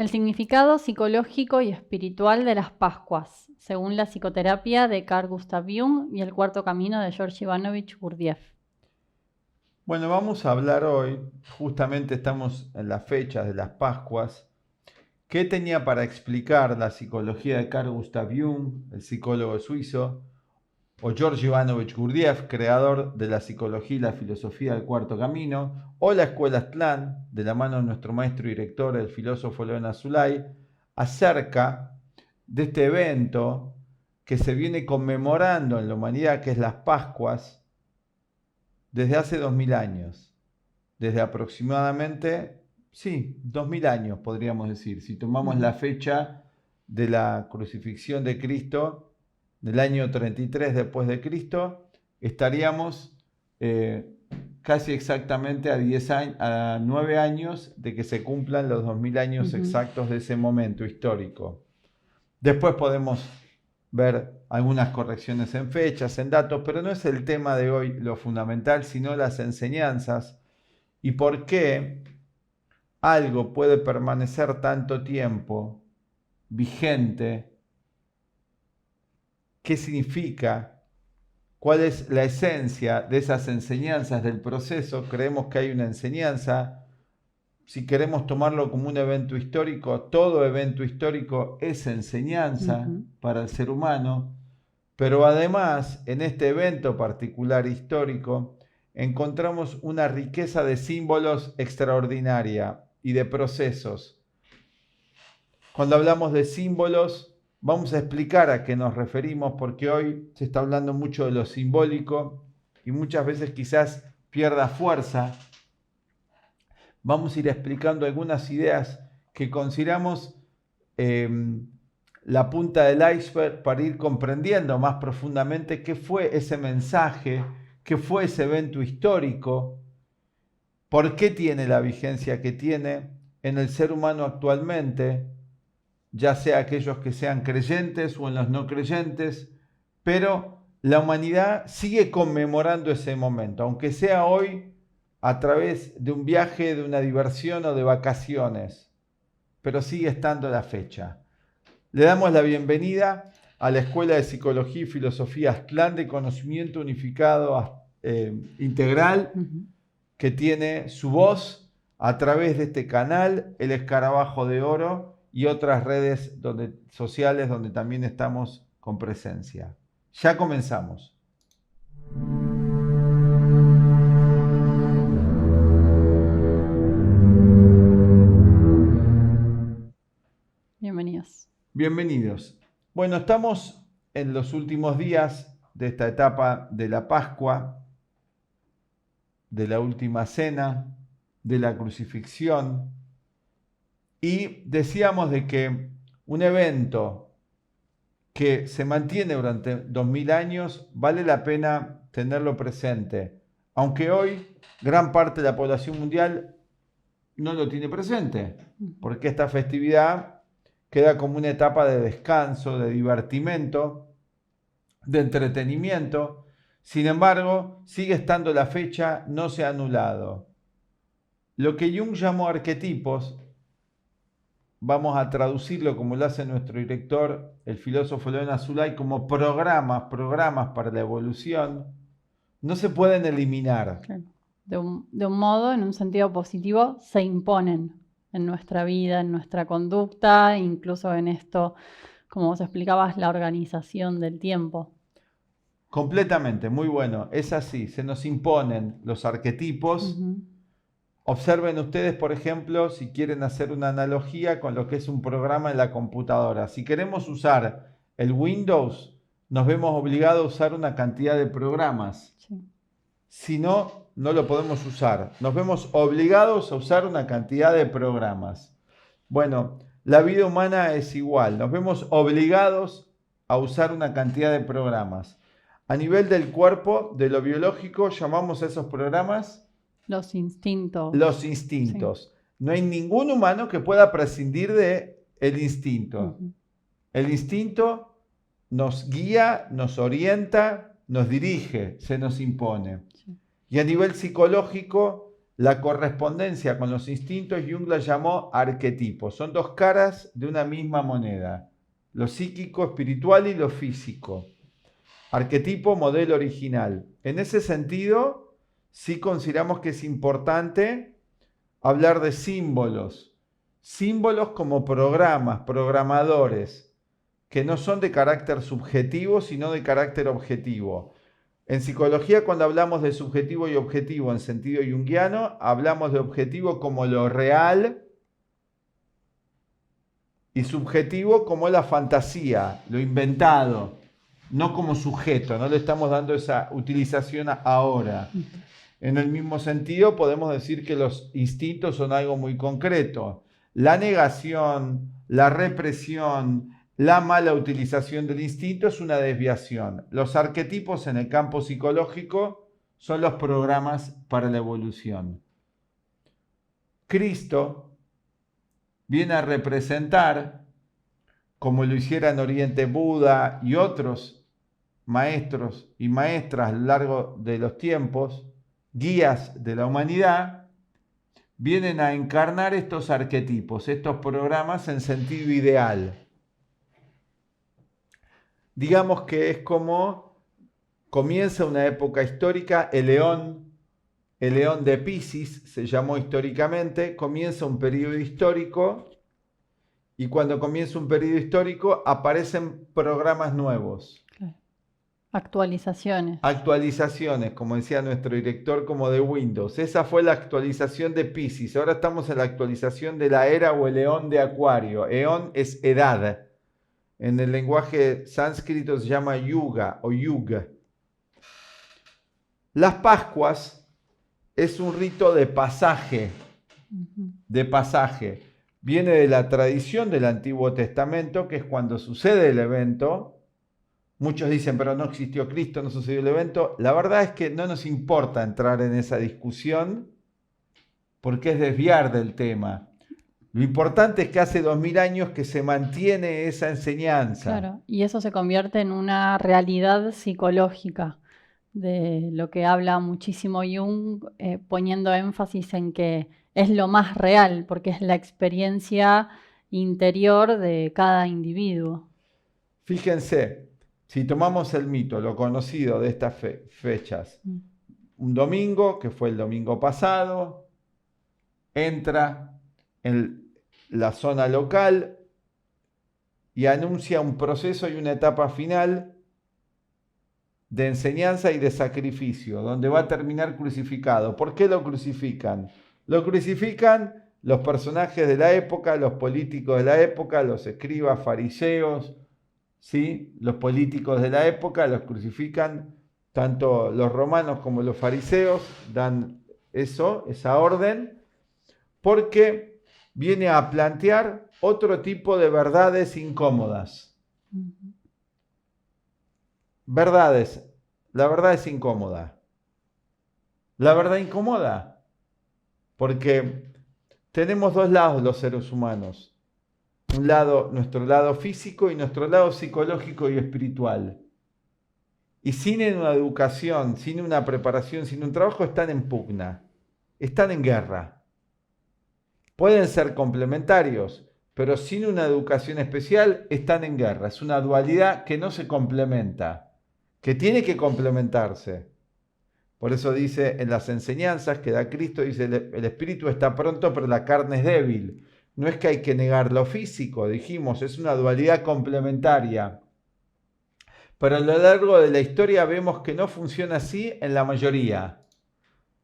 El significado psicológico y espiritual de las Pascuas, según la psicoterapia de Carl Gustav Jung y el cuarto camino de George Ivanovich Gurdjieff. Bueno, vamos a hablar hoy, justamente estamos en las fechas de las Pascuas. ¿Qué tenía para explicar la psicología de Carl Gustav Jung, el psicólogo suizo, o George Ivanovich Gurdjieff, creador de la psicología y la filosofía del cuarto camino, o la escuela Aztlán, de la mano de nuestro maestro y director, el filósofo León Azulay, acerca de este evento que se viene conmemorando en la humanidad, que es las Pascuas, desde hace 2000 años, desde aproximadamente, 2000 años podríamos decir, si tomamos la fecha de la crucifixión de Cristo, del año 33 después de Cristo, estaríamos casi exactamente a 9 años de que se cumplan los 2000 años exactos de ese momento histórico. Después podemos ver algunas correcciones en fechas, en datos, pero no es el tema de hoy lo fundamental, sino las enseñanzas y por qué algo puede permanecer tanto tiempo vigente. ¿Qué significa? ¿Cuál es la esencia de esas enseñanzas del proceso? Creemos que hay una enseñanza. Si queremos tomarlo como un evento histórico, todo evento histórico es enseñanza para el ser humano. Pero además, en este evento particular histórico, encontramos una riqueza de símbolos extraordinaria y de procesos. Cuando hablamos de símbolos, vamos a explicar a qué nos referimos, porque hoy se está hablando mucho de lo simbólico y muchas veces quizás pierda fuerza. Vamos a ir explicando algunas ideas que consideramos la punta del iceberg para ir comprendiendo más profundamente qué fue ese mensaje, qué fue ese evento histórico, por qué tiene la vigencia que tiene en el ser humano actualmente, ya sea aquellos que sean creyentes o en los no creyentes, pero la humanidad sigue conmemorando ese momento, aunque sea hoy a través de un viaje, de una diversión o de vacaciones, pero sigue estando la fecha. Le damos la bienvenida a la Escuela de Psicología y Filosofía Aztlán de Conocimiento Unificado Integral, que tiene su voz a través de este canal, El Escarabajo de Oro, y otras redes sociales donde también estamos con presencia. Ya comenzamos. Bienvenidos. Bienvenidos. Bueno, estamos en los últimos días de esta etapa de la Pascua, de la última cena, de la crucifixión, y decíamos de que un evento que se mantiene durante 2000 años vale la pena tenerlo presente, aunque hoy gran parte de la población mundial no lo tiene presente, porque esta festividad queda como una etapa de descanso, de divertimento, de entretenimiento. Sin embargo, sigue estando la fecha, no se ha anulado. Lo que Jung llamó arquetipos, vamos a traducirlo como lo hace nuestro director, el filósofo León Azulay, como programas para la evolución, no se pueden eliminar. Claro. De un modo, en un sentido positivo, se imponen en nuestra vida, en nuestra conducta, incluso en esto, como vos explicabas, la organización del tiempo. Completamente, muy bueno, es así, se nos imponen los arquetipos. Observen ustedes, por ejemplo, si quieren hacer una analogía con lo que es un programa en la computadora. Si queremos usar el Windows, nos vemos obligados a usar una cantidad de programas. Sí. Si no, no lo podemos usar. Nos vemos obligados a usar una cantidad de programas. Bueno, la vida humana es igual. Nos vemos obligados a usar una cantidad de programas. A nivel del cuerpo, de lo biológico, llamamos a esos programas los instintos. Los instintos. Sí. No hay ningún humano que pueda prescindir del instinto. El instinto nos guía, nos orienta, nos dirige, se nos impone. Sí. Y a nivel psicológico, La correspondencia con los instintos, Jung la llamó arquetipos. Son dos caras de una misma moneda. Lo psíquico, espiritual y lo físico. Arquetipo, modelo original. En ese sentido, sí consideramos que es importante hablar de símbolos. Símbolos como programas, programadores, que no son de carácter subjetivo, sino de carácter objetivo. En psicología, cuando hablamos de subjetivo y objetivo en sentido junguiano, hablamos de objetivo como lo real y subjetivo como la fantasía, lo inventado, no como sujeto, no le estamos dando esa utilización ahora. En el mismo sentido, podemos decir que los instintos son algo muy concreto. La negación, la represión, la mala utilización del instinto es una desviación. Los arquetipos en el campo psicológico son los programas para la evolución. Cristo viene a representar, como lo hiciera en Oriente Buda y otros maestros y maestras a lo largo de los tiempos, guías de la humanidad, vienen a encarnar estos arquetipos, estos programas en sentido ideal. Digamos que es como comienza una época histórica, el león de Piscis se llamó históricamente, comienza un periodo histórico y cuando comienza un periodo histórico aparecen programas nuevos. Actualizaciones. Actualizaciones, como decía nuestro director, como de Windows. Esa fue la actualización de Piscis. Ahora estamos en la actualización de la era o el eón de Acuario. Eón es edad. En el lenguaje sánscrito se llama yuga o yuga. Las Pascuas es un rito de pasaje. De pasaje. Viene de la tradición del Antiguo Testamento, que es cuando sucede el evento. Muchos dicen, pero no existió Cristo, no sucedió el evento. La verdad es que no nos importa entrar en esa discusión porque es desviar del tema. Lo importante es que hace 2000 años que se mantiene esa enseñanza. Claro, y eso se convierte en una realidad psicológica, de lo que habla muchísimo Jung, poniendo énfasis en que es lo más real, porque es la experiencia interior de cada individuo. Fíjense, si tomamos el mito, lo conocido de estas fechas, un domingo, que fue el domingo pasado, entra en la zona local y anuncia un proceso y una etapa final de enseñanza y de sacrificio, donde va a terminar crucificado. ¿Por qué lo crucifican? Lo crucifican los personajes de la época, los políticos de la época, los escribas, fariseos, ¿sí? Los políticos de la época los crucifican, tanto los romanos como los fariseos dan esa orden, porque viene a plantear otro tipo de verdades incómodas. Verdades. La verdad es incómoda. La verdad incomoda, porque tenemos dos lados los seres humanos. Un lado, nuestro lado físico y nuestro lado psicológico y espiritual. Y sin una educación, sin una preparación, sin un trabajo, están en pugna, están en guerra. Pueden ser complementarios, pero sin una educación especial están en guerra. Es una dualidad que no se complementa, que tiene que complementarse. Por eso dice en las enseñanzas que da Cristo, dice el espíritu está pronto, pero la carne es débil. No es que hay que negar lo físico, dijimos, es una dualidad complementaria. Pero a lo largo de la historia vemos que no funciona así en la mayoría.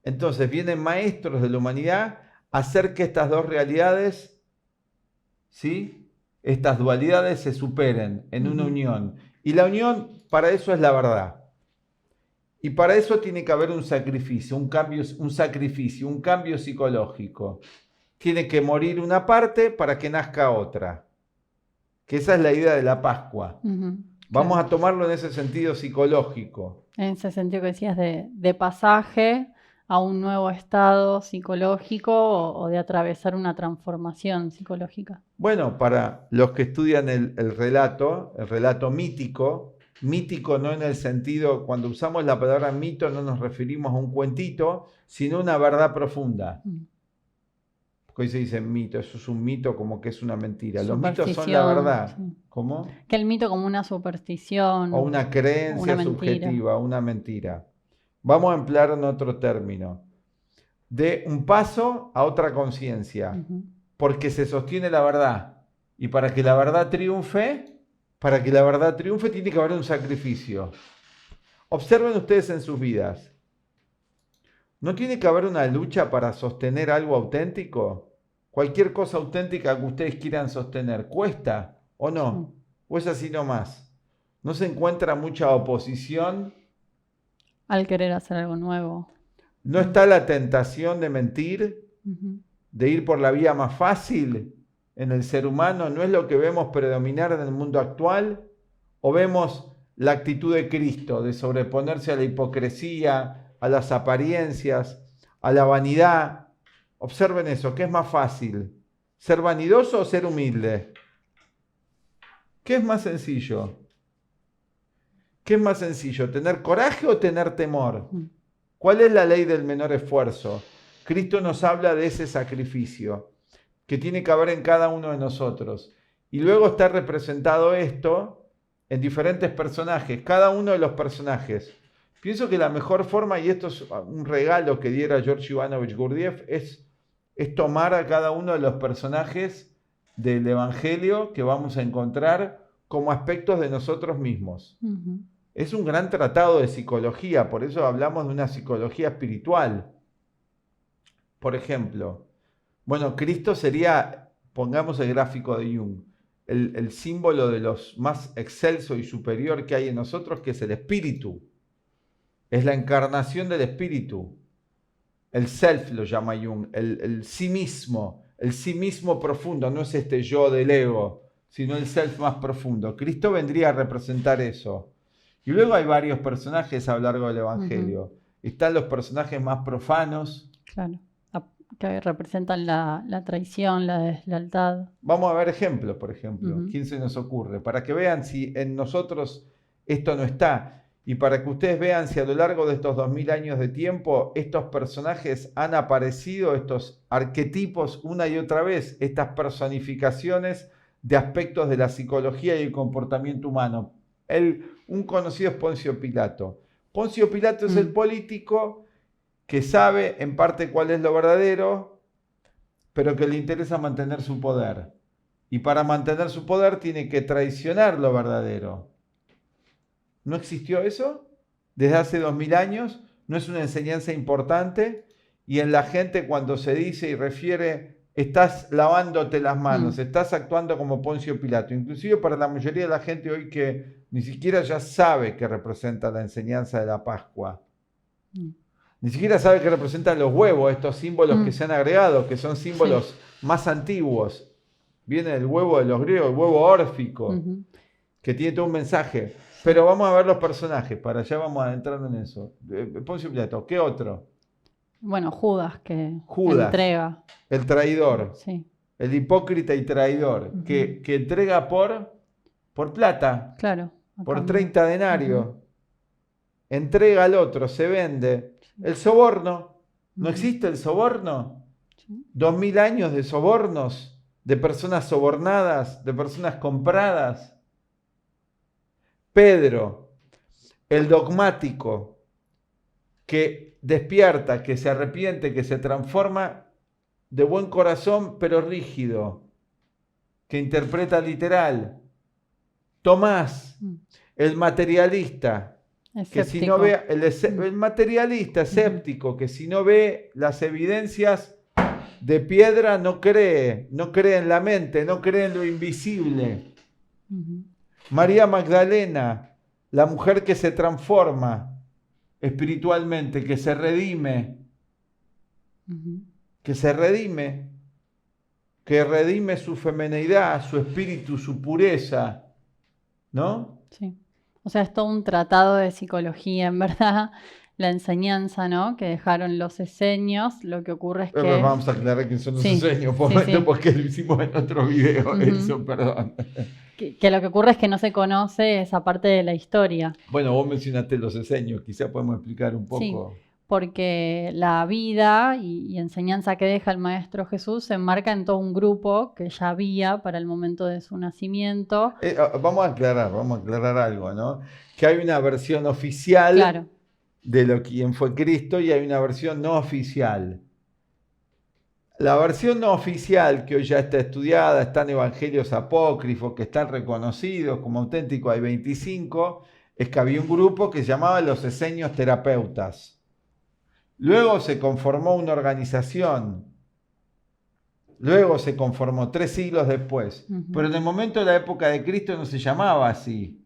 Entonces vienen maestros de la humanidad a hacer que estas dos realidades, ¿sí? Estas dualidades se superen en una unión. Y la unión, para eso es la verdad. Y para eso tiene que haber un sacrificio, un cambio psicológico. Tiene que morir una parte para que nazca otra. Que esa es la idea de la Pascua. Vamos a tomarlo en ese sentido psicológico. En ese sentido que decías de pasaje a un nuevo estado psicológico o de atravesar una transformación psicológica. Bueno, para los que estudian el relato mítico, mítico no en el sentido, cuando usamos la palabra mito no nos referimos a un cuentito, sino a una verdad profunda. Porque hoy se dice mito, eso es un mito como que es una mentira. Los mitos son la verdad. Sí. ¿Cómo? Que el mito como una superstición. O una creencia una subjetiva, una mentira. Vamos a emplear en otro término. De un paso a otra conciencia. Porque se sostiene la verdad. Y para que la verdad triunfe, tiene que haber un sacrificio. Observen ustedes en sus vidas. ¿No tiene que haber una lucha para sostener algo auténtico? Cualquier cosa auténtica que ustedes quieran sostener, ¿cuesta o no? ¿O es así nomás? ¿No se encuentra mucha oposición? Al querer hacer algo nuevo. ¿No está la tentación de mentir? ¿De ir por la vía más fácil en el ser humano? ¿No es lo que vemos predominar en el mundo actual? ¿O vemos la actitud de Cristo de sobreponerse a la hipocresía, a las apariencias, a la vanidad? Observen eso, ¿qué es más fácil? ¿Ser vanidoso o ser humilde? ¿Qué es más sencillo? ¿Qué es más sencillo? ¿Tener coraje o tener temor? ¿Cuál es la ley del menor esfuerzo? Cristo nos habla de ese sacrificio que tiene que haber en cada uno de nosotros. Y luego está representado esto en diferentes personajes, cada uno de los personajes. Pienso que la mejor forma, y esto es un regalo que diera George Ivanovich Gurdjieff, es tomar a cada uno de los personajes del Evangelio que vamos a encontrar como aspectos de nosotros mismos. Es un gran tratado de psicología, por eso hablamos de una psicología espiritual. Por ejemplo, bueno, Cristo sería, pongamos el gráfico de Jung, el símbolo de los más excelso y superior que hay en nosotros, que es el espíritu. Es la encarnación del espíritu. El self lo llama Jung, el sí mismo profundo, no es este yo del ego, sino el self más profundo. Cristo vendría a representar eso. Y luego hay varios personajes a lo largo del Evangelio. Están los personajes más profanos. Claro, que representan la traición, la deslealtad. Vamos a ver ejemplos, por ejemplo. ¿Quién se nos ocurre? Para que vean si en nosotros esto no está. Y para que ustedes vean si a lo largo de estos 2000 años de tiempo estos personajes han aparecido, estos arquetipos una y otra vez, estas personificaciones de aspectos de la psicología y el comportamiento humano. Un conocido es Poncio Pilato. Poncio Pilato es el político que sabe en parte cuál es lo verdadero, pero que le interesa mantener su poder. Y para mantener su poder tiene que traicionar lo verdadero. ¿No existió eso? Desde hace 2000 años, ¿no es una enseñanza importante? Y en la gente cuando se dice y refiere, estás lavándote las manos, estás actuando como Poncio Pilato. Inclusive para la mayoría de la gente hoy que ni siquiera ya sabe que representa la enseñanza de la Pascua. Ni siquiera sabe que representan los huevos, estos símbolos que se han agregado, que son símbolos más antiguos. Viene del huevo de los griegos, el huevo órfico, que tiene todo un mensaje. Pero vamos a ver los personajes, para allá vamos a entrar en eso. Poncio Pilato, ¿qué otro? Bueno, Judas, Judas, entrega. El traidor, Sí. El hipócrita y traidor, que entrega por plata, Claro. por 30 denarios. Entrega al otro, se vende. El soborno, ¿no existe el soborno? 2000 años de sobornos, de personas sobornadas, de personas compradas. Pedro, el dogmático, que despierta, que se arrepiente, que se transforma de buen corazón, pero rígido, que interpreta literal. Tomás, el materialista, que si no ve, el materialista escéptico, que si no ve las evidencias de piedra no cree en la mente, no cree en lo invisible. María Magdalena, la mujer que se transforma espiritualmente, que se redime, que redime su femineidad, su espíritu, su pureza, ¿no? Sí. O sea, es todo un tratado de psicología, en verdad, la enseñanza, ¿no? que dejaron los esenios. Lo que ocurre es que... Vamos a aclarar quién son los Sí, esenios, por sí, momento, sí. porque lo hicimos en otro video, Ujú. eso, perdón. Que lo que ocurre es que no se conoce esa parte de la historia. Bueno, vos mencionaste los esenios, quizá podemos explicar un Sí, poco. porque la vida y enseñanza que deja el Maestro Jesús se enmarca en todo un grupo que ya había para el momento de su nacimiento. Vamos a aclarar algo, ¿no? Que hay una versión oficial Claro, de quién fue Cristo y hay una versión no oficial. La versión no oficial, que hoy ya está estudiada, están evangelios apócrifos, que están reconocidos como auténticos, hay 25, es que había un grupo que se llamaba los esenios terapeutas. Luego se conformó una organización, luego se conformó 3 siglos después, pero en el momento de la época de Cristo no se llamaba así.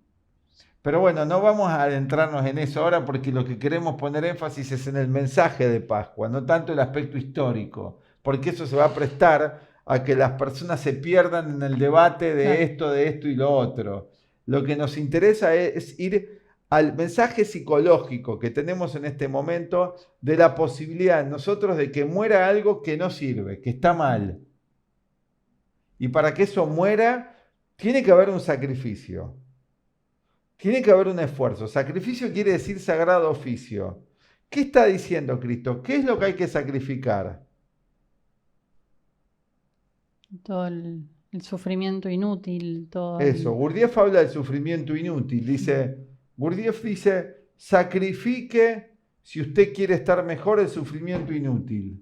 Pero bueno, no vamos a adentrarnos en eso ahora porque lo que queremos poner énfasis es en el mensaje de Pascua, no tanto el aspecto histórico, porque eso se va a prestar a que las personas se pierdan en el debate de esto y lo otro. Lo que nos interesa es ir al mensaje psicológico que tenemos en este momento de la posibilidad en nosotros de que muera algo que no sirve, que está mal. Y para que eso muera, tiene que haber un sacrificio. Tiene que haber un esfuerzo. Sacrificio quiere decir sagrado oficio. ¿Qué está diciendo Cristo? ¿Qué es lo que hay que sacrificar? todo el sufrimiento inútil, todo Eso, Gurdjieff habla del sufrimiento inútil. Gurdjieff dice, sacrifique si usted quiere estar mejor el sufrimiento inútil.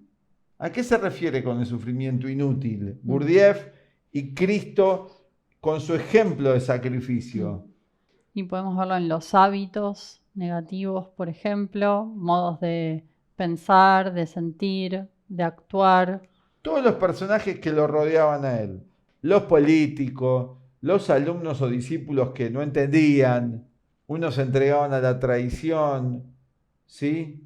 ¿A qué se refiere con el sufrimiento inútil? Gurdjieff y Cristo con su ejemplo de sacrificio. Y podemos verlo en los hábitos negativos, por ejemplo, modos de pensar, de sentir, de actuar. Todos los personajes que lo rodeaban a él, los políticos, los alumnos o discípulos que no entendían, unos se entregaban a la traición, ¿sí?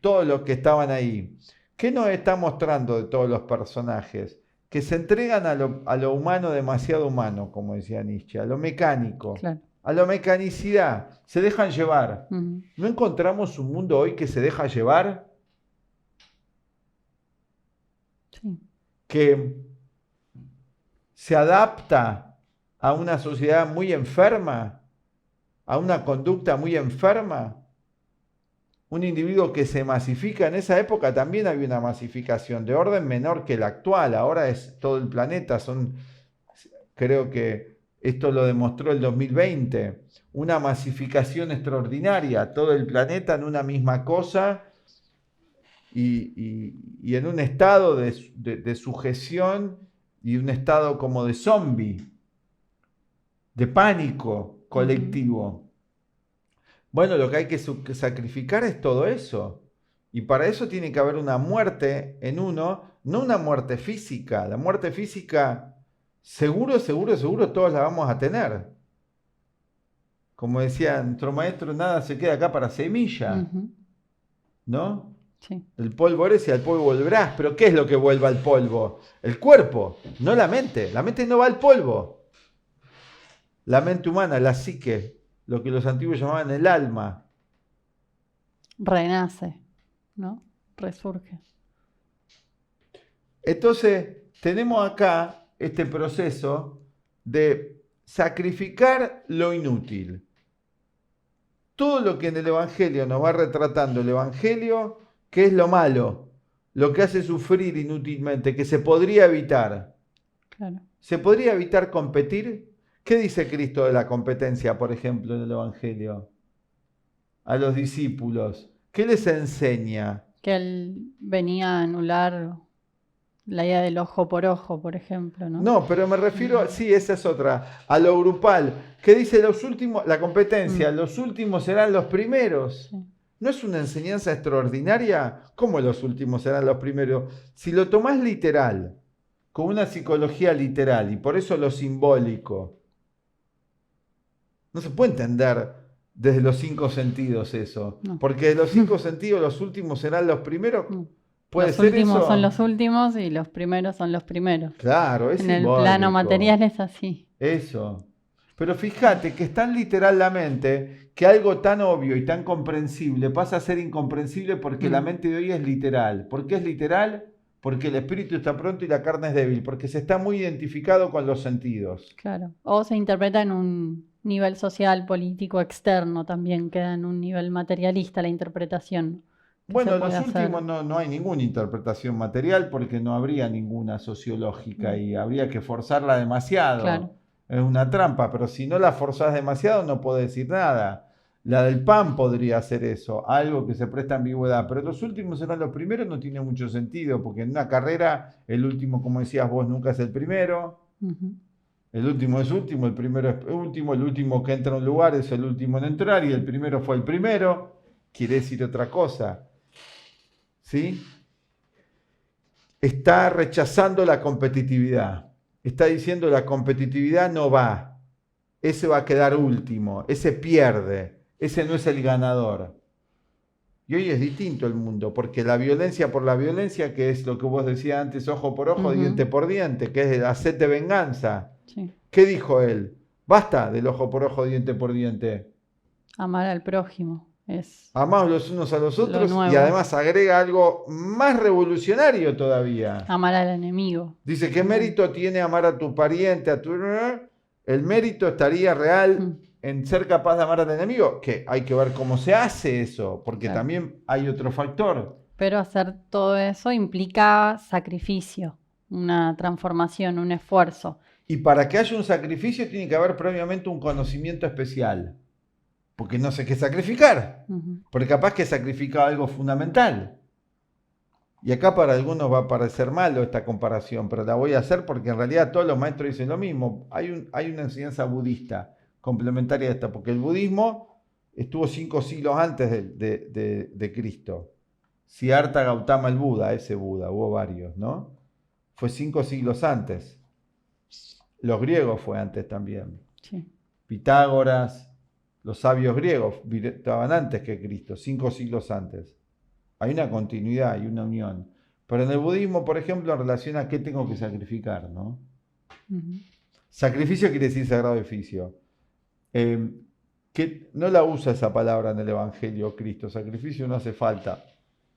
Todos los que estaban ahí. ¿Qué nos está mostrando de todos los personajes? Que se entregan a lo humano, demasiado humano, como decía Nietzsche, a lo mecánico, Claro. a la mecanicidad, se dejan llevar. Ujú. ¿No encontramos un mundo hoy que se deja llevar? Sí. Que se adapta a una sociedad muy enferma, a una conducta muy enferma. Un individuo que se masifica, en esa época también había una masificación de orden menor que la actual, ahora es todo el planeta, creo que esto lo demostró el 2020, una masificación extraordinaria, todo el planeta en una misma cosa y en un estado de sujeción y un estado como de zombie, de pánico colectivo. Bueno, lo que hay que sacrificar es todo eso. Y para eso tiene que haber una muerte en uno, no una muerte física. La muerte física, seguro todos la vamos a tener. Como decía nuestro maestro, nada se queda acá para semilla. ¿No? Sí. El polvo eres y al polvo volverás. Pero ¿qué es lo que vuelve al polvo? El cuerpo, no la mente. La mente no va al polvo. La mente humana, la psique, lo que los antiguos llamaban el alma. Renace, ¿no? Resurge. Entonces, tenemos acá este proceso de sacrificar lo inútil. Todo lo que en el Evangelio nos va retratando el Evangelio, que es lo malo, lo que hace sufrir inútilmente, que se podría evitar. Claro. ¿Se podría evitar competir? ¿Qué dice Cristo de la competencia, por ejemplo, en el Evangelio? A los discípulos. ¿Qué les enseña? Que él venía a anular la idea del ojo, por ejemplo, ¿no? No, pero me refiero, sí, esa es otra, a lo grupal. ¿Qué dice los últimos? La competencia, los últimos serán los primeros. Sí. ¿No es una enseñanza extraordinaria? ¿Cómo los últimos serán los primeros? Si lo tomás literal, con una psicología literal, y por eso lo simbólico, no se puede entender desde los 5 sentidos eso. No. Porque de los 5 sentidos los últimos serán los primeros. ¿Puede los ser últimos eso? son los últimos y los primeros son los primeros. Claro, es En el simbólico. plano material es así. Eso. Pero fíjate que es tan literal la mente que algo tan obvio y tan comprensible pasa a ser incomprensible porque la mente de hoy es literal. ¿Por qué es literal? Porque el espíritu está pronto y la carne es débil, porque se está muy identificado con los sentidos. Claro. O se interpreta en un nivel social, político, externo, también queda en un nivel materialista la interpretación. Bueno, en los últimos no hay ninguna interpretación material porque no habría ninguna sociológica y habría que forzarla demasiado. Claro. Es una trampa, pero si no la forzás demasiado no puedo decir nada. La del pan podría hacer eso, algo que se presta a ambigüedad, pero los últimos serán los primeros, no tiene mucho sentido, porque en una carrera el último, como decías vos, nunca es el primero. El último es último, el primero es último, el último que entra a un lugar es el último en entrar y el primero fue el primero. Quiere decir otra cosa. ¿Sí? Está rechazando la competitividad. Está diciendo la competitividad no va. Ese va a quedar último. Ese pierde. Ese no es el ganador. Y hoy es distinto el mundo, porque la violencia por la violencia, que es lo que vos decías antes, ojo por ojo, diente por diente, que es el hacete de venganza. Sí. ¿Qué dijo él? Basta del ojo por ojo, diente por diente. Amar al prójimo. Amaos los unos a los otros y además agrega algo más revolucionario todavía. Amar al enemigo. Dice, ¿qué mérito tiene amar a tu pariente, a tu... El mérito estaría real en ser capaz de amar al enemigo, que hay que ver cómo se hace eso, porque también hay otro factor. Pero hacer todo eso implica sacrificio, una transformación, un esfuerzo. Y para que haya un sacrificio tiene que haber previamente un conocimiento especial. Porque no sé qué sacrificar. Porque capaz que sacrifica algo fundamental. Y acá para algunos va a parecer malo esta comparación, pero la voy a hacer porque en realidad todos los maestros dicen lo mismo. Hay una enseñanza budista complementaria a esta, porque el budismo estuvo 5 siglos antes de Cristo. Siddhartha Gautama el Buda, ese Buda, hubo varios, ¿no? Fue 5 siglos antes. Los griegos fue antes también. Sí. Pitágoras, los sabios griegos estaban antes que Cristo, 5 siglos antes. Hay una continuidad y una unión. Pero en el budismo, por ejemplo, en relación a qué tengo que sacrificar, ¿no? Sacrificio quiere decir sagrado oficio. Que no la usa esa palabra en el Evangelio Cristo. Sacrificio no hace falta.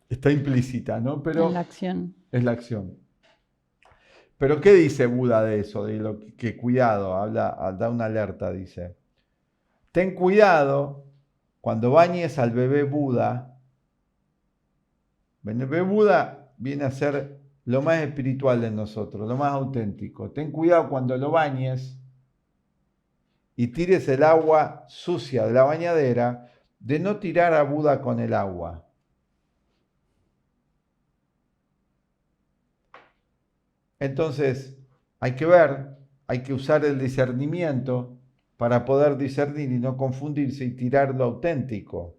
Está implícita, ¿no? Pero en la acción. Es la acción. Pero ¿qué dice Buda de eso? De lo que cuidado, da una alerta, dice. Ten cuidado cuando bañes al bebé Buda. El bebé Buda viene a ser lo más espiritual de nosotros, lo más auténtico. Ten cuidado cuando lo bañes y tires el agua sucia de la bañadera, de no tirar a Buda con el agua. Entonces, hay que ver, hay que usar el discernimiento para poder discernir y no confundirse y tirar lo auténtico.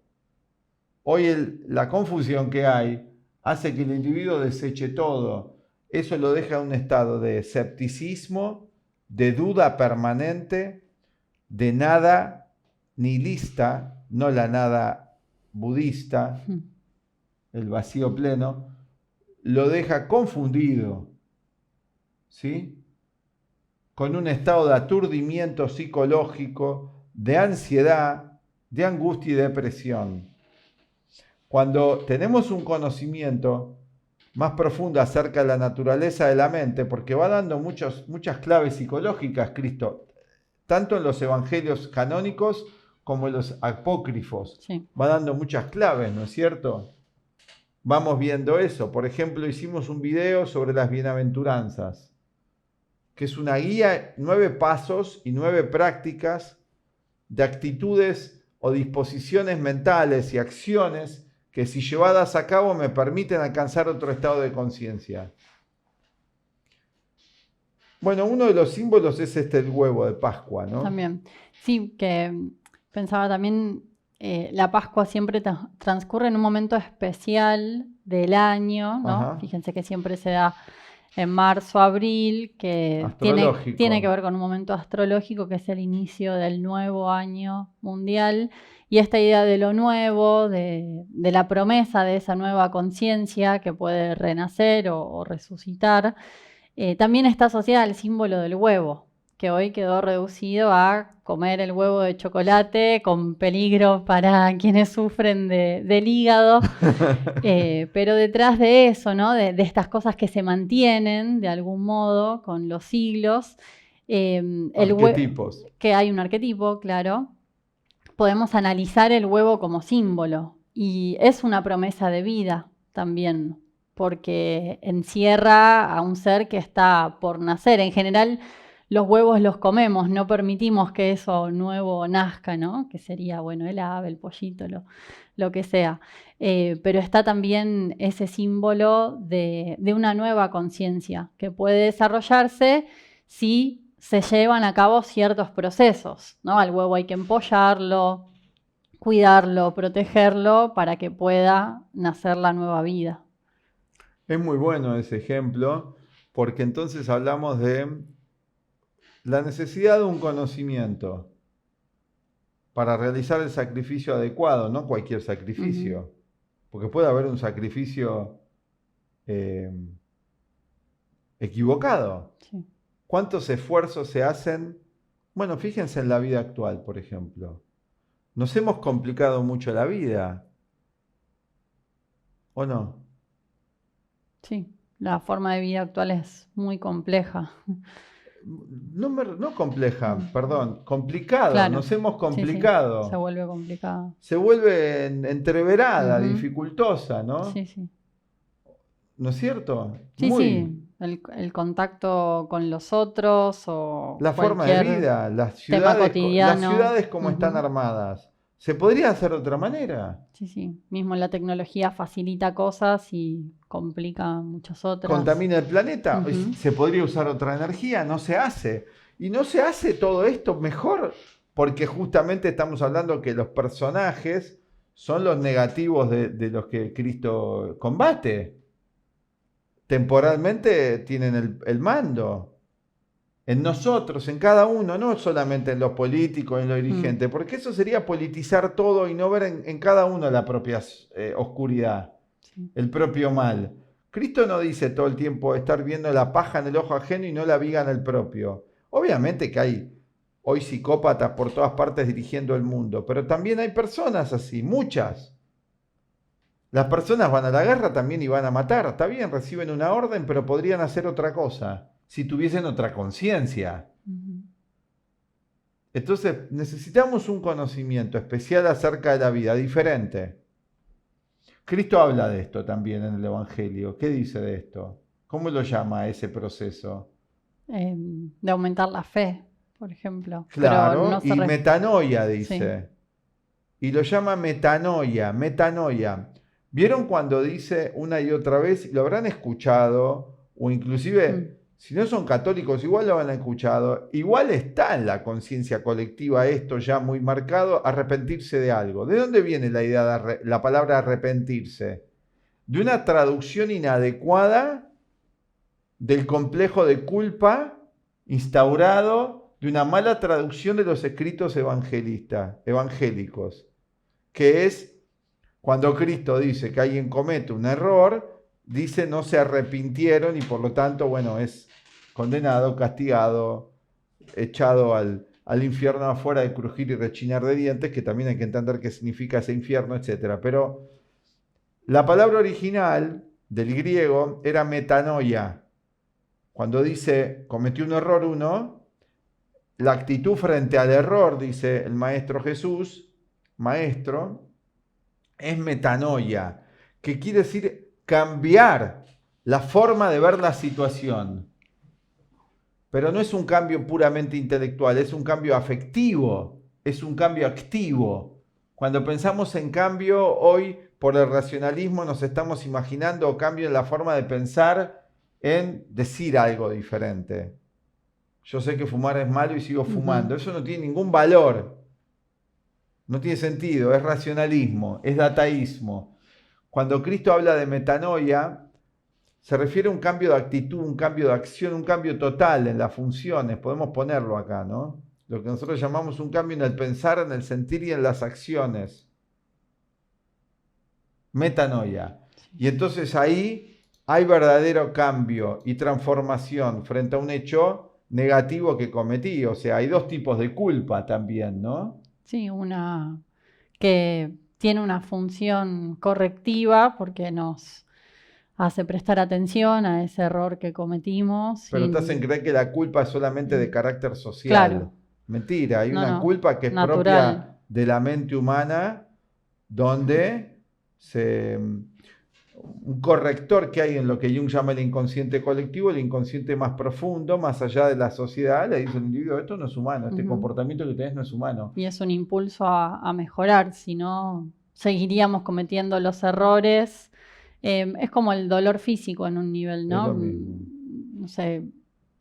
Hoy la confusión que hay hace que el individuo deseche todo. Eso lo deja en un estado de escepticismo, de duda permanente, de nada nihilista, no la nada budista, el vacío pleno, lo deja confundido, ¿sí? Con un estado de aturdimiento psicológico, de ansiedad, de angustia y depresión. Cuando tenemos un conocimiento más profundo acerca de la naturaleza de la mente, porque va dando muchas claves psicológicas, Cristo, tanto en los evangelios canónicos como en los apócrifos, sí. Va dando muchas claves, ¿no es cierto? Vamos viendo eso. Por ejemplo, hicimos un video sobre las bienaventuranzas, que es una guía, 9 pasos y 9 prácticas de actitudes o disposiciones mentales y acciones que si llevadas a cabo me permiten alcanzar otro estado de conciencia. Bueno, uno de los símbolos es el huevo de Pascua, ¿no? También. Sí, que pensaba también, la Pascua siempre transcurre en un momento especial del año, ¿no? Ajá. Fíjense que siempre se da en marzo, abril, que tiene que ver con un momento astrológico que es el inicio del nuevo año mundial. Y esta idea de lo nuevo, de la promesa de esa nueva conciencia que puede renacer o resucitar, también está asociada al símbolo del huevo, que hoy quedó reducido a comer el huevo de chocolate con peligro para quienes sufren del hígado. Pero detrás de eso, ¿no? De estas cosas que se mantienen de algún modo con los siglos, Arquetipos. que hay un arquetipo, claro, podemos analizar el huevo como símbolo y es una promesa de vida también, porque encierra a un ser que está por nacer. En general, los huevos los comemos, no permitimos que eso nuevo nazca, ¿no? Que sería, bueno, el ave, el pollito, lo que sea. Pero está también ese símbolo de una nueva conciencia que puede desarrollarse si se llevan a cabo ciertos procesos, ¿no? Al huevo hay que empollarlo, cuidarlo, protegerlo para que pueda nacer la nueva vida. Es muy bueno ese ejemplo, porque entonces hablamos de la necesidad de un conocimiento para realizar el sacrificio adecuado, no cualquier sacrificio, porque puede haber un sacrificio equivocado. Sí. ¿Cuántos esfuerzos se hacen? Bueno, fíjense en la vida actual, por ejemplo. Nos hemos complicado mucho la vida, ¿o no? Sí, la forma de vida actual es muy compleja. No compleja, perdón, complicado. Claro, Nos hemos sí, complicado. se vuelve complicado. Se vuelve entreverada, Ujú. dificultosa, ¿no? Sí, sí. ¿No es cierto? Sí, Muy. sí, el contacto con los otros o La forma de cualquier vida, las tema ciudades cotidiano. como están armadas. ¿Se podría hacer de otra manera? Sí, sí. Mismo la tecnología facilita cosas y complica muchas otras. ¿Contamina el planeta? Ujú. ¿Se podría usar otra energía? No se hace. Y no se hace todo esto mejor porque justamente estamos hablando que los personajes son los negativos de los que Cristo combate. Temporalmente tienen el mando. En nosotros, en cada uno, no solamente en los políticos, en los dirigentes, porque eso sería politizar todo y no ver en cada uno la propia oscuridad, Sí. el propio mal. Cristo no dice todo el tiempo estar viendo la paja en el ojo ajeno y no la viga en el propio. Obviamente que hay hoy psicópatas por todas partes dirigiendo el mundo, pero también hay personas así, muchas. Las personas van a la guerra también y van a matar. Está bien, reciben una orden, pero podrían hacer otra cosa si tuviesen otra conciencia. Entonces necesitamos un conocimiento especial acerca de la vida, diferente. Cristo habla de esto también en el Evangelio. ¿Qué dice de esto? ¿Cómo lo llama ese proceso? De aumentar la fe, por ejemplo. Claro, Pero no y metanoia dice. Sí. Y lo llama metanoia. ¿Vieron cuando dice una y otra vez? Lo habrán escuchado, o inclusive, si no son católicos, igual lo habrán escuchado. Igual está en la conciencia colectiva esto ya muy marcado, arrepentirse de algo. ¿De dónde viene la idea de la palabra arrepentirse? De una traducción inadecuada del complejo de culpa instaurado de una mala traducción de los escritos evangélicos, que es cuando Cristo dice que alguien comete un error, dice no se arrepintieron y por lo tanto, bueno, es condenado, castigado, echado al infierno afuera de crujir y rechinar de dientes, que también hay que entender qué significa ese infierno, etc. Pero la palabra original del griego era metanoia. Cuando dice cometió un error uno, la actitud frente al error, dice el Maestro Jesús, maestro, es metanoia, que quiere decir cambiar la forma de ver la situación. Pero no es un cambio puramente intelectual, es un cambio afectivo, es un cambio activo. Cuando pensamos en cambio, hoy por el racionalismo nos estamos imaginando cambio en la forma de pensar en decir algo diferente. Yo sé que fumar es malo y sigo fumando. Eso no tiene ningún valor. No tiene sentido, es racionalismo, es dataísmo. Cuando Cristo habla de metanoia, se refiere a un cambio de actitud, un cambio de acción, un cambio total en las funciones. Podemos ponerlo acá, ¿no? Lo que nosotros llamamos un cambio en el pensar, en el sentir y en las acciones. Metanoia. Y entonces ahí hay verdadero cambio y transformación frente a un hecho negativo que cometí. O sea, hay dos tipos de culpa también, ¿no? Sí, una que tiene una función correctiva porque nos hace prestar atención a ese error que cometimos. Pero te hacen creer que la culpa es solamente de carácter social. Claro, Mentira, hay no, una no, culpa que es natural. propia de la mente humana, donde un corrector que hay en lo que Jung llama el inconsciente colectivo, el inconsciente más profundo, más allá de la sociedad, le dice al individuo, esto no es humano, este comportamiento que tenés no es humano. Y es un impulso a mejorar, si no seguiríamos cometiendo los errores. Es como el dolor físico en un nivel, Es ¿no? lo mismo. No sé,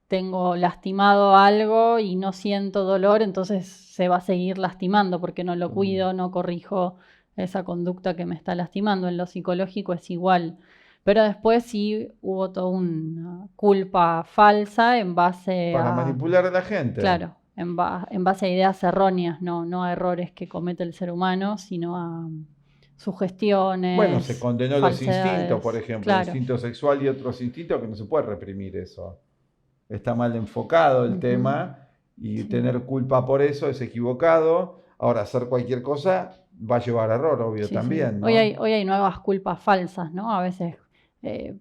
tengo lastimado algo y no siento dolor, entonces se va a seguir lastimando porque no lo cuido, no corrijo esa conducta que me está lastimando. En lo psicológico es igual. Pero después sí hubo toda una culpa falsa en base Para a, manipular a la gente. claro, en base a ideas erróneas, no a errores que comete el ser humano, sino a sugestiones, Bueno, se condenó los instintos, por falsedades. ejemplo, el Claro. instinto sexual y otros instintos que no se puede reprimir eso. Está mal enfocado el tema y tener culpa por eso es equivocado. Ahora, hacer cualquier cosa va a llevar a error, obvio, Sí, también, sí. ¿no? Hoy hay nuevas culpas falsas, ¿no? A veces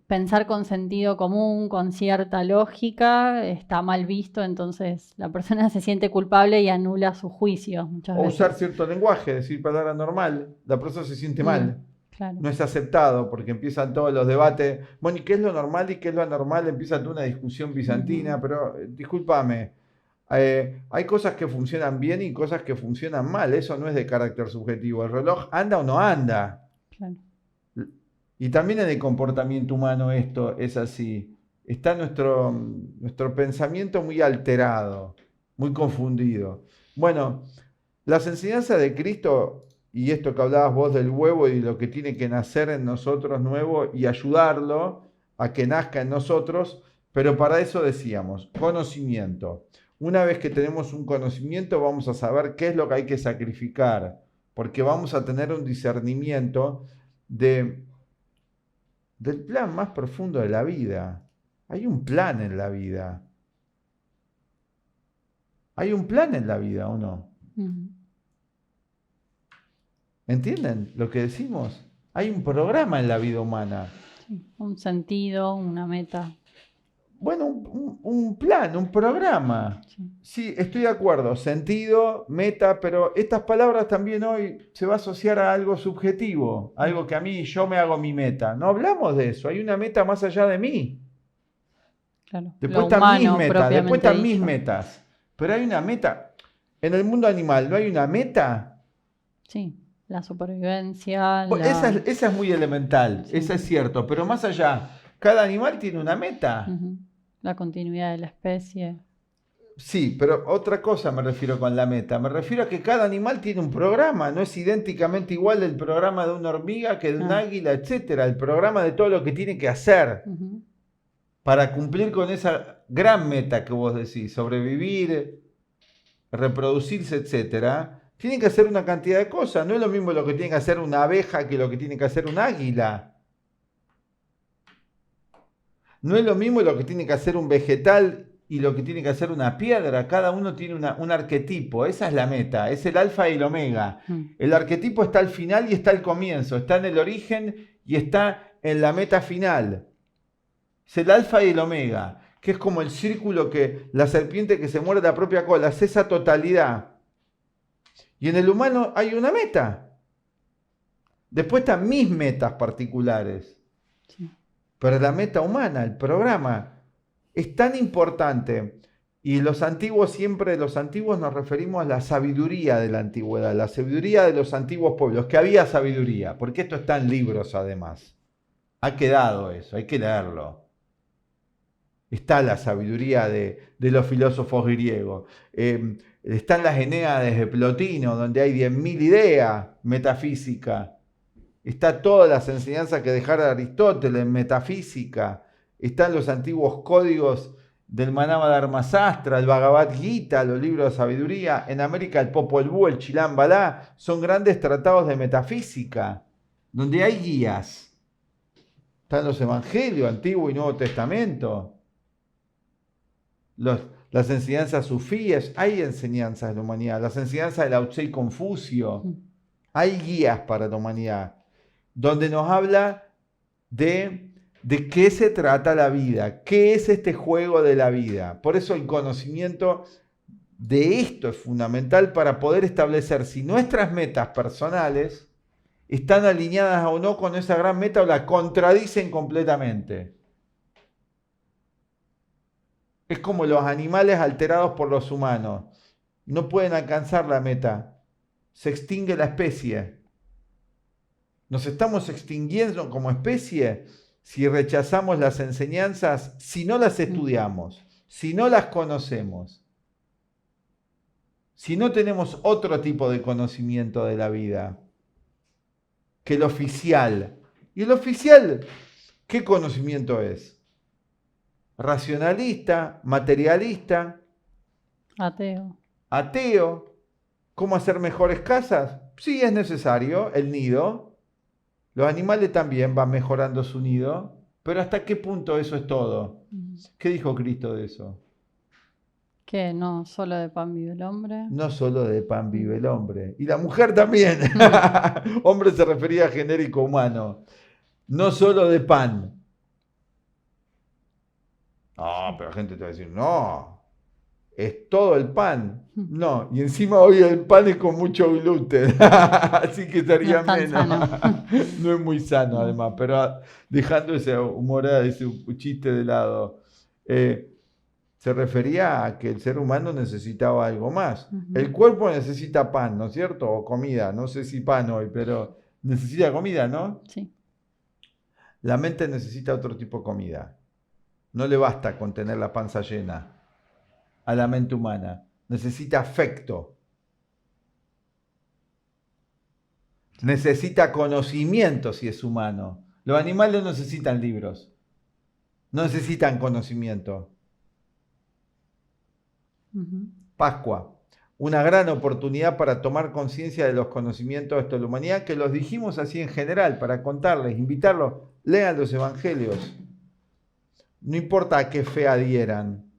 pensar con sentido común, con cierta lógica, está mal visto, entonces la persona se siente culpable y anula su juicio muchas O veces. usar cierto lenguaje, decir palabra normal, la persona se siente mal. Claro. No es aceptado porque empiezan todos los debates. Bueno, ¿y qué es lo normal y qué es lo anormal? Empieza toda una discusión bizantina, pero discúlpame, hay cosas que funcionan bien y cosas que funcionan mal. Eso no es de carácter subjetivo. ¿El reloj anda o no anda? Claro. Y también en el comportamiento humano esto es así. Está nuestro pensamiento muy alterado, muy confundido. Bueno, las enseñanzas de Cristo y esto que hablabas vos del huevo y lo que tiene que nacer en nosotros nuevo y ayudarlo a que nazca en nosotros, pero para eso decíamos, conocimiento. Una vez que tenemos un conocimiento vamos a saber qué es lo que hay que sacrificar, porque vamos a tener un discernimiento del plan más profundo de la vida. Hay un plan en la vida. ¿Hay un plan en la vida o no? ¿Entienden lo que decimos? Hay un programa en la vida humana. Sí, un sentido, una meta. Bueno, un plan, un programa. Sí, estoy de acuerdo. Sentido, meta, pero estas palabras también hoy se va a asociar a algo subjetivo, algo que a mí, yo me hago mi meta. No hablamos de eso, hay una meta más allá de mí. Claro, Después están mis metas, pero hay una meta. En el mundo animal, ¿no hay una meta? Sí, la supervivencia. Bueno, esa es muy elemental, sí. Esa es cierto, pero más allá, cada animal tiene una meta. La continuidad de la especie. Sí, pero otra cosa me refiero con la meta. Me refiero a que cada animal tiene un programa, no es idénticamente igual el programa de una hormiga que de un águila, etcétera. El programa de todo lo que tiene que hacer para cumplir con esa gran meta que vos decís, sobrevivir, reproducirse, etcétera. Tienen que hacer una cantidad de cosas. No es lo mismo lo que tiene que hacer una abeja que lo que tiene que hacer un águila. No es lo mismo lo que tiene que hacer un vegetal y lo que tiene que hacer una piedra. Cada uno tiene un arquetipo. Esa es la meta. Es el alfa y el omega. El arquetipo está al final y está al comienzo. Está en el origen y está en la meta final. Es el alfa y el omega, que es como el círculo que la serpiente que se muerde la propia cola. Es esa totalidad. Y en el humano hay una meta. Después están mis metas particulares. Sí. Pero la meta humana, el programa, es tan importante. Y los antiguos nos referimos a la sabiduría de la antigüedad, la sabiduría de los antiguos pueblos, que había sabiduría, porque esto está en libros además. Ha quedado eso, hay que leerlo. Está la sabiduría de los filósofos griegos. Están las Enéides de Plotino, donde hay 10.000 ideas metafísicas. Está todas las enseñanzas que dejara Aristóteles en metafísica. Están los antiguos códigos del Manava Dharmasastra, el Bhagavad Gita, los libros de sabiduría. En América el Popol Vuh, el Chilam Balá, son grandes tratados de metafísica, donde hay guías. Están los Evangelios, Antiguo y Nuevo Testamento. las enseñanzas sufíes, hay enseñanzas de la humanidad, las enseñanzas de Lao Tse y Confucio, hay guías para la humanidad, donde nos habla de qué se trata la vida, qué es este juego de la vida. Por eso el conocimiento de esto es fundamental para poder establecer si nuestras metas personales están alineadas o no con esa gran meta o la contradicen completamente. Es como los animales alterados por los humanos. No pueden alcanzar la meta. Se extingue la especie. Nos estamos extinguiendo como especie si rechazamos las enseñanzas, si no las estudiamos, si no las conocemos, si no tenemos otro tipo de conocimiento de la vida que el oficial. ¿Y el oficial qué conocimiento es? Racionalista, materialista, ateo. ¿Cómo hacer mejores casas? Sí, es necesario, el nido. Los animales también van mejorando su nido, pero ¿hasta qué punto eso es todo? ¿Qué dijo Cristo de eso? Que no solo de pan vive el hombre. No solo de pan vive el hombre. Y la mujer también. Hombre se refería a genérico humano. No solo de pan. No, pero la gente te va a decir, no, es todo el pan. No, y encima hoy el pan es con mucho gluten, así que estaría No es tan menos. sano. No es muy sano además, pero dejando ese humorada, ese chiste de lado, se refería a que el ser humano necesitaba algo más. El cuerpo necesita pan, ¿no es cierto? O comida, no sé si pan hoy, pero necesita comida, ¿no? Sí. La mente necesita otro tipo de comida. No le basta con tener la panza llena a la mente humana. Necesita afecto. Necesita conocimiento si es humano. Los animales no necesitan libros. No necesitan conocimiento. Pascua. Una gran oportunidad para tomar conciencia de los conocimientos de la humanidad, que los dijimos así en general, para contarles, invitarlos, lean los evangelios. No importa a qué fe adhieran.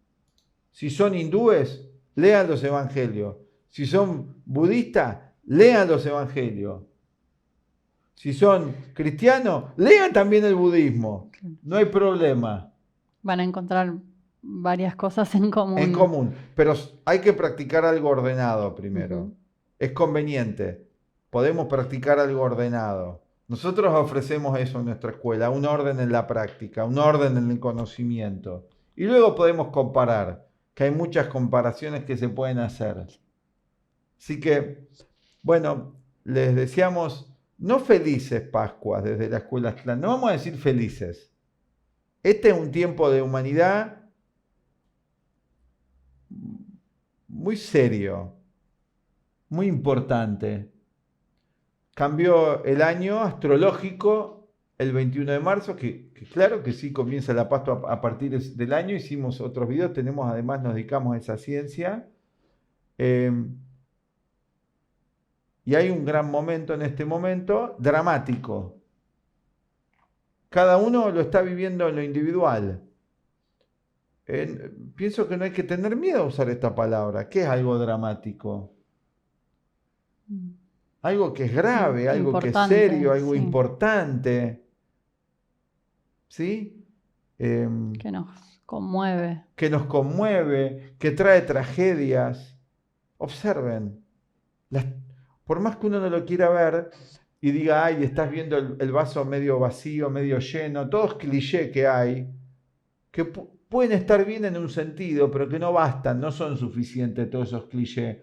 Si son hindúes, lean los evangelios. Si son budistas, lean los evangelios. Si son cristianos, lean también el budismo. No hay problema. Van a encontrar varias cosas en común. En común. Pero hay que practicar algo ordenado primero. Es conveniente. Podemos practicar algo ordenado. Nosotros ofrecemos eso en nuestra escuela, un orden en la práctica, un orden en el conocimiento. Y luego podemos comparar, que hay muchas comparaciones que se pueden hacer. Así que, bueno, les deseamos no felices Pascuas desde la escuela Aztlán, no vamos a decir felices. Este es un tiempo de humanidad muy serio, muy importante. Cambió el año astrológico el 21 de marzo, que claro que sí comienza la Pascua a partir del año. Hicimos otros videos, además nos dedicamos a esa ciencia. Y hay un gran momento en este momento, dramático. Cada uno lo está viviendo en lo individual. Pienso que no hay que tener miedo a usar esta palabra. ¿Qué es algo dramático? Algo que es grave, algo que es serio, algo importante. ¿Sí? Que nos conmueve. Que nos conmueve, que trae tragedias. Observen. Por más que uno no lo quiera ver y diga, ay, estás viendo el vaso medio vacío, medio lleno, todos clichés que hay, que pueden estar bien en un sentido, pero que no bastan, no son suficientes todos esos clichés.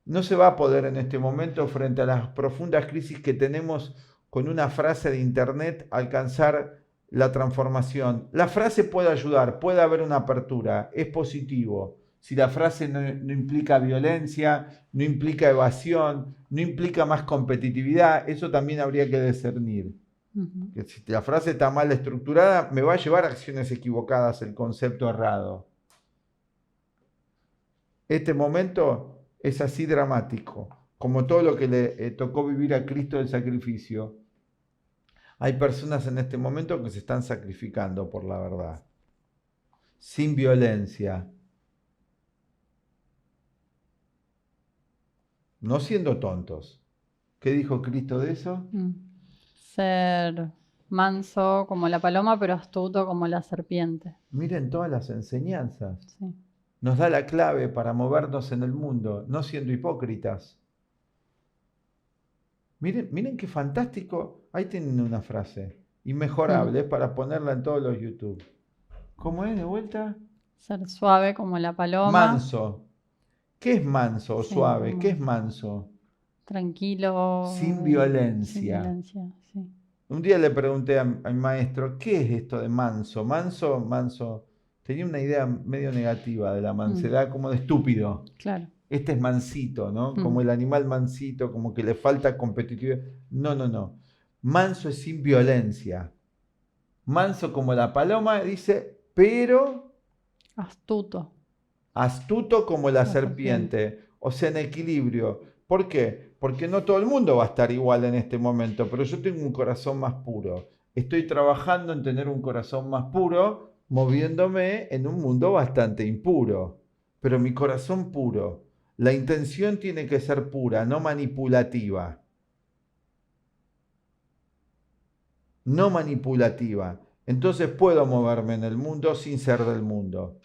No se va a poder en este momento, frente a las profundas crisis que tenemos, con una frase de internet alcanzar la transformación. La frase puede ayudar, puede haber una apertura, es positivo. Si la frase no implica violencia, no implica evasión, no implica más competitividad, eso también habría que discernir. Que si la frase está mal estructurada, me va a llevar a acciones equivocadas, el concepto errado. Este momento es así dramático, como todo lo que le tocó vivir a Cristo del sacrificio. Hay personas en este momento que se están sacrificando por la verdad, sin violencia, no siendo tontos. ¿Qué dijo Cristo de eso? Ser manso como la paloma, pero astuto como la serpiente. Miren todas las enseñanzas. Sí. Nos da la clave para movernos en el mundo, no siendo hipócritas. Miren qué fantástico. Ahí tienen una frase. Inmejorable, es para ponerla en todos los YouTube. ¿Cómo es de vuelta? Ser suave como la paloma. Manso. ¿Qué es manso o Sí, suave? como ¿Qué es manso? tranquilo. Sin violencia. Sin violencia, sí. Un día le pregunté a mi maestro, ¿qué es esto de manso? Manso. Tenía una idea medio negativa de la mansedad, como de estúpido. Claro. Este es mansito, ¿no? Como el animal mansito, como que le falta competitividad. No. Manso es sin violencia. Manso como la paloma, dice, pero Astuto. astuto como la serpiente. O sea, en equilibrio. ¿Por qué? Porque no todo el mundo va a estar igual en este momento, pero yo tengo un corazón más puro. Estoy trabajando en tener un corazón más puro, moviéndome en un mundo bastante impuro. Pero mi corazón puro. La intención tiene que ser pura, no manipulativa. No manipulativa. Entonces puedo moverme en el mundo sin ser del mundo.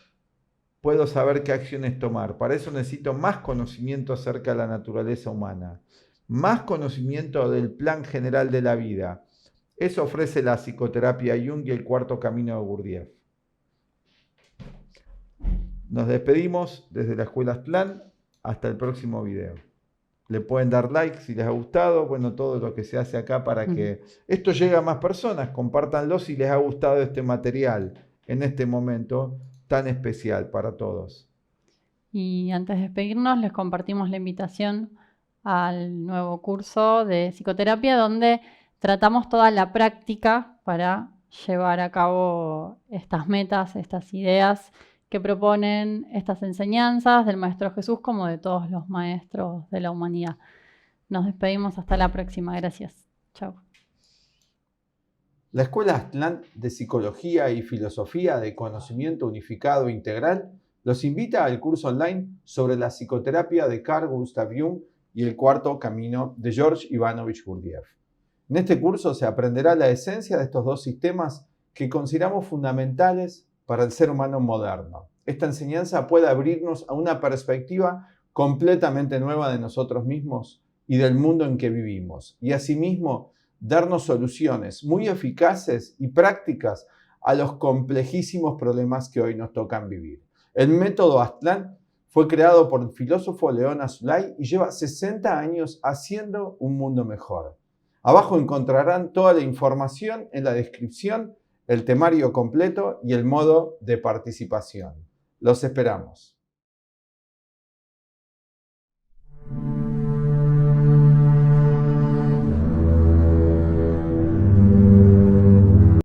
Puedo saber qué acciones tomar. Para eso necesito más conocimiento acerca de la naturaleza humana, más conocimiento del plan general de la vida. Eso ofrece la psicoterapia Jung y el cuarto camino de Gurdjieff. Nos despedimos desde la Escuela Aztlán. Hasta el próximo video. Le pueden dar like si les ha gustado. Bueno, todo lo que se hace acá para que esto llegue a más personas. Compártanlo si les ha gustado este material en este momento tan especial para todos. Y antes de despedirnos, les compartimos la invitación al nuevo curso de psicoterapia, donde tratamos toda la práctica para llevar a cabo estas metas, estas ideas que proponen estas enseñanzas del Maestro Jesús como de todos los maestros de la humanidad. Nos despedimos hasta la próxima. Gracias. Chao. La Escuela Aztlán de Psicología y Filosofía de Conocimiento Unificado Integral los invita al curso online sobre la psicoterapia de Carl Gustav Jung y el cuarto camino de George Ivanovich Gurdjieff. En este curso se aprenderá la esencia de estos dos sistemas que consideramos fundamentales para el ser humano moderno. Esta enseñanza puede abrirnos a una perspectiva completamente nueva de nosotros mismos y del mundo en que vivimos, y asimismo darnos soluciones muy eficaces y prácticas a los complejísimos problemas que hoy nos tocan vivir. El método Aztlán fue creado por el filósofo León Azulay y lleva 60 años haciendo un mundo mejor. Abajo encontrarán toda la información en la descripción, el temario completo y el modo de participación. Los esperamos.